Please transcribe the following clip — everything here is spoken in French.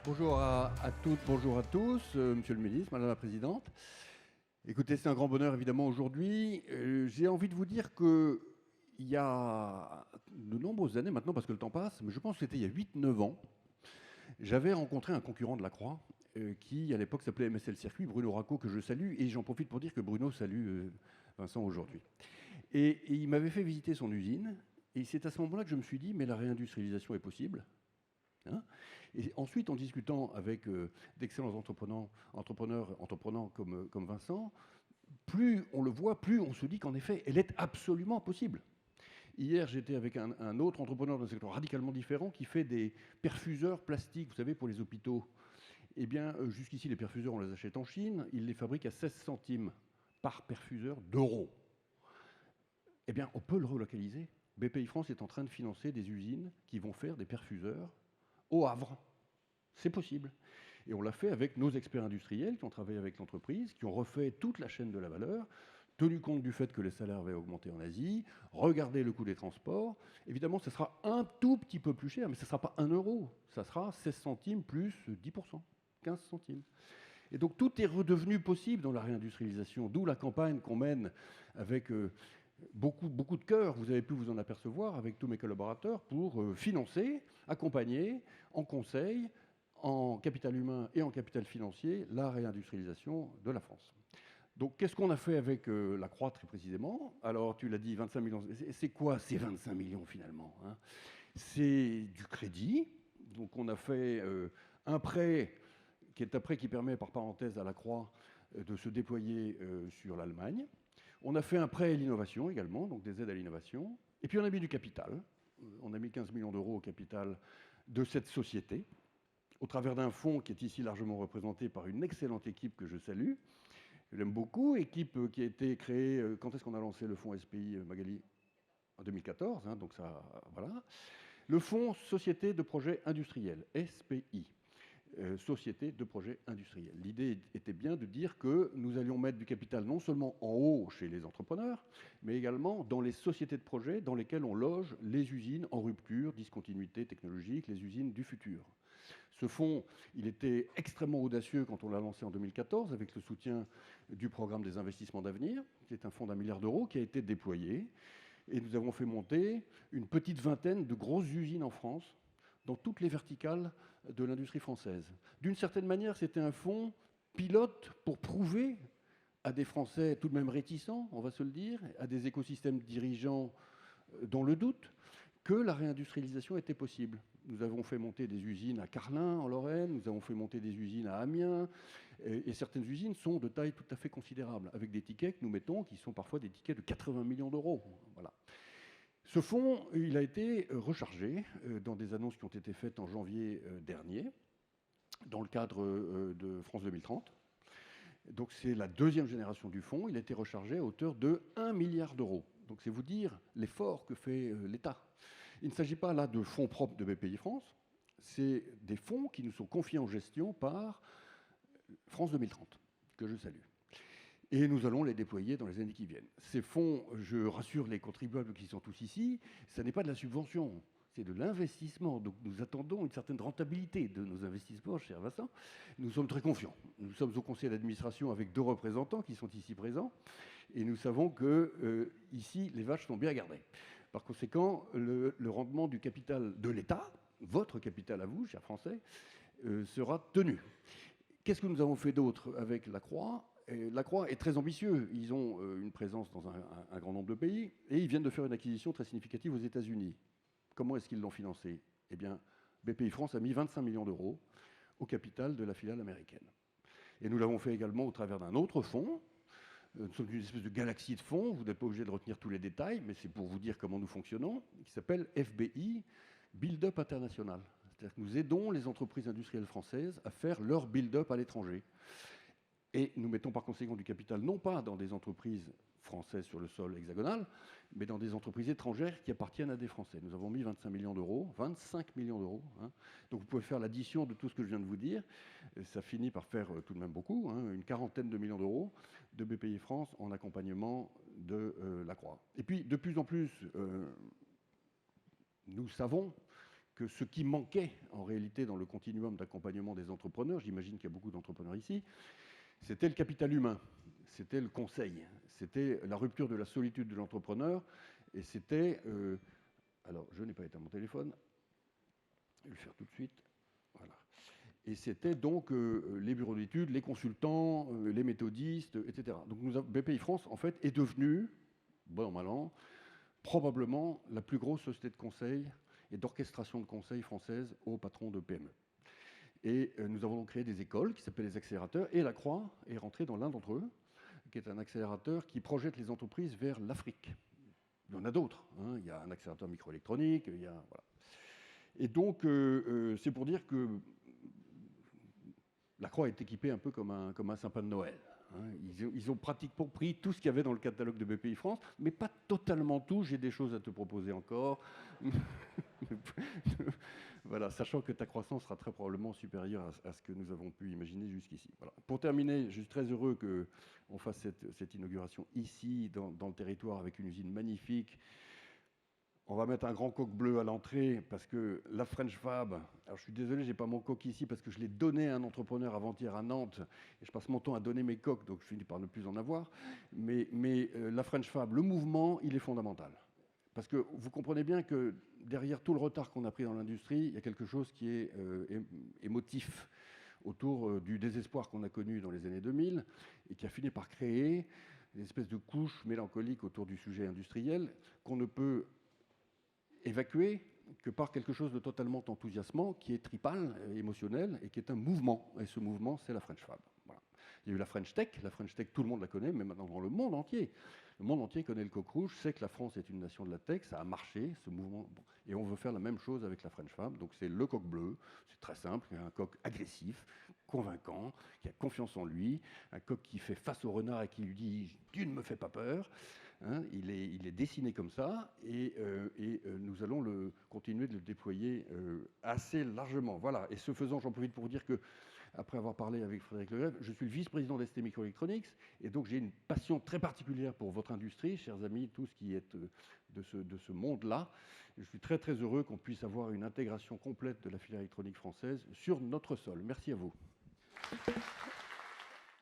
Bonjour à toutes, bonjour à tous, Monsieur le Ministre, Madame la Présidente. Écoutez, c'est un grand bonheur évidemment aujourd'hui. J'ai envie de vous dire que il y a de nombreuses années maintenant, parce que le temps passe, mais je pense que c'était il y a 8-9 ans, j'avais rencontré un concurrent de la Croix qui à l'époque s'appelait MSL Circuit, Bruno Racco, que je salue, et j'en profite pour dire que Bruno salue Vincent aujourd'hui. Et il m'avait fait visiter son usine, et c'est à ce moment-là que je me suis dit, mais la réindustrialisation est possible. Hein. Et ensuite, en discutant avec d'excellents entrepreneurs comme Vincent, plus on le voit, plus on se dit qu'en effet, elle est absolument possible. Hier, j'étais avec un autre entrepreneur d'un secteur radicalement différent qui fait des perfuseurs plastiques, vous savez, pour les hôpitaux. Eh bien, jusqu'ici, les perfuseurs, on les achète en Chine, ils les fabriquent à 16 centimes par perfuseur d'euros. Eh bien, on peut le relocaliser. BPI France est en train de financer des usines qui vont faire des perfuseurs au Havre. C'est possible. Et on l'a fait avec nos experts industriels qui ont travaillé avec l'entreprise, qui ont refait toute la chaîne de la valeur, tenu compte du fait que les salaires avaient augmenté en Asie, regardé le coût des transports. Évidemment, ce sera un tout petit peu plus cher, mais ce ne sera pas 1 euro. Ça sera 16 centimes plus 10%, 15 centimes. Et donc tout est redevenu possible dans la réindustrialisation, d'où la campagne qu'on mène avec beaucoup de cœur, vous avez pu vous en apercevoir avec tous mes collaborateurs, pour financer, accompagner, en conseil, en capital humain et en capital financier, la réindustrialisation de la France. Donc, qu'est-ce qu'on a fait avec la Croix très précisément? Alors, tu l'as dit, 25 millions. C'est quoi ces 25 millions finalement, hein? C'est du crédit. Donc, on a fait un prêt qui est un prêt qui permet, par parenthèse, à la Croix de se déployer sur l'Allemagne. On a fait un prêt à l'innovation également, donc des aides à l'innovation. Et puis, on a mis du capital. On a mis 15 millions d'euros au capital de cette société, au travers d'un fonds qui est ici largement représenté par une excellente équipe que je salue. Je l'aime beaucoup, équipe qui a été créée. Quand est-ce qu'on a lancé le fonds SPI, Magali? En 2014, hein, donc ça, voilà. Le fonds Société de Projets Industriels, SPI. Société de projets industriels. L'idée était bien de dire que nous allions mettre du capital non seulement en haut chez les entrepreneurs, mais également dans les sociétés de projets dans lesquelles on loge les usines en rupture, discontinuité technologique, les usines du futur. Ce fonds, il était extrêmement audacieux quand on l'a lancé en 2014 avec le soutien du programme des investissements d'avenir, qui est un fonds d'1 milliard d'euros qui a été déployé. Et nous avons fait monter une petite vingtaine de grosses usines en France, dans toutes les verticales de l'industrie française. D'une certaine manière, c'était un fonds pilote pour prouver à des Français tout de même réticents, on va se le dire, à des écosystèmes dirigeants dans le doute, que la réindustrialisation était possible. Nous avons fait monter des usines à Carlin, en Lorraine, nous avons fait monter des usines à Amiens, et certaines usines sont de taille tout à fait considérable, avec des tickets que nous mettons qui sont parfois des tickets de 80 millions d'euros. Voilà. Ce fonds, il a été rechargé dans des annonces qui ont été faites en janvier dernier, dans le cadre de France 2030. Donc c'est la deuxième génération du fonds. Il a été rechargé à hauteur de 1 milliard d'euros. Donc c'est vous dire l'effort que fait l'État. Il ne s'agit pas là de fonds propres de BPI France, c'est des fonds qui nous sont confiés en gestion par France 2030, que je salue. Et nous allons les déployer dans les années qui viennent. Ces fonds, je rassure les contribuables qui sont tous ici, ce n'est pas de la subvention, c'est de l'investissement. Donc nous attendons une certaine rentabilité de nos investissements, cher Vincent. Nous sommes très confiants. Nous sommes au conseil d'administration avec 2 représentants qui sont ici présents. Et nous savons que ici, les vaches sont bien gardées. Par conséquent, le rendement du capital de l'État, votre capital à vous, chers Français, sera tenu. Qu'est-ce que nous avons fait d'autre avec la Croix? Et la Croix est très ambitieux. Ils ont une présence dans un grand nombre de pays et ils viennent de faire une acquisition très significative aux États-Unis. Comment est-ce qu'ils l'ont financé? Eh bien, BPI France a mis 25 millions d'euros au capital de la filiale américaine. Et nous l'avons fait également au travers d'un autre fonds. Nous sommes une espèce de galaxie de fonds. Vous n'êtes pas obligé de retenir tous les détails, mais c'est pour vous dire comment nous fonctionnons, qui s'appelle FBI, Build-up International. C'est-à-dire que nous aidons les entreprises industrielles françaises à faire leur build-up à l'étranger. Et nous mettons par conséquent du capital non pas dans des entreprises françaises sur le sol hexagonal, mais dans des entreprises étrangères qui appartiennent à des Français. Nous avons mis 25 millions d'euros, 25 millions d'euros. Hein. Donc vous pouvez faire l'addition de tout ce que je viens de vous dire. Ça finit par faire tout de même beaucoup, hein, une quarantaine de millions d'euros de BPI France en accompagnement de la Croix. Et puis de plus en plus, nous savons que ce qui manquait en réalité dans le continuum d'accompagnement des entrepreneurs, j'imagine qu'il y a beaucoup d'entrepreneurs ici, c'était le capital humain, c'était le conseil, c'était la rupture de la solitude de l'entrepreneur, et c'était... alors, je n'ai pas éteint mon téléphone, je vais le faire tout de suite, voilà. Et c'était donc les bureaux d'études, les consultants, les méthodistes, etc. Donc BPI France, en fait, est devenu, bon an, mal an, probablement la plus grosse société de conseil et d'orchestration de conseil française aux patrons de PME. Et nous avons donc créé des écoles qui s'appellent les accélérateurs, et la Croix est rentrée dans l'un d'entre eux, qui est un accélérateur qui projette les entreprises vers l'Afrique. Il y en a d'autres, hein. Il y a un accélérateur microélectronique, il y a... Voilà. Et donc, c'est pour dire que la Croix est équipée un peu comme un sapin de Noël. Hein. Ils ont pratiquement pris tout ce qu'il y avait dans le catalogue de BPI France, mais pas totalement tout. J'ai des choses à te proposer encore. Voilà, sachant que ta croissance sera très probablement supérieure à ce que nous avons pu imaginer jusqu'ici. Voilà. Pour terminer, je suis très heureux qu'on fasse cette inauguration ici, dans le territoire, avec une usine magnifique. On va mettre un grand coq bleu à l'entrée parce que la French Fab, alors je suis désolé, j'ai pas mon coq ici parce que je l'ai donné à un entrepreneur avant-hier à Nantes et je passe mon temps à donner mes coqs, donc je finis par ne plus en avoir. Mais la French Fab, le mouvement, il est fondamental. Parce que vous comprenez bien que derrière tout le retard qu'on a pris dans l'industrie, il y a quelque chose qui est émotif autour du désespoir qu'on a connu dans les années 2000 et qui a fini par créer une espèce de couche mélancolique autour du sujet industriel qu'on ne peut évacué que par quelque chose de totalement enthousiasmant, qui est tripal, émotionnel, et qui est un mouvement. Et ce mouvement, c'est la French Fab. Voilà. Il y a eu la French Tech. La French Tech, tout le monde la connaît, mais maintenant dans le monde entier. Le monde entier connaît le coq rouge, sait que la France est une nation de la tech, ça a marché, ce mouvement. Et on veut faire la même chose avec la French Fab. Donc c'est le coq bleu, c'est très simple, un coq agressif, convaincant, qui a confiance en lui, un coq qui fait face au renard et qui lui dit « tu ne me fais pas peur ». Hein, il est dessiné comme ça et nous allons continuer de le déployer assez largement. Voilà. Et ce faisant, j'en profite pour vous dire que, après avoir parlé avec Frédéric Legrève, je suis le vice-président d'ST Microelectronics et donc j'ai une passion très particulière pour votre industrie, chers amis, tout ce qui est de ce monde-là. Je suis très très heureux qu'on puisse avoir une intégration complète de la filière électronique française sur notre sol. Merci à vous.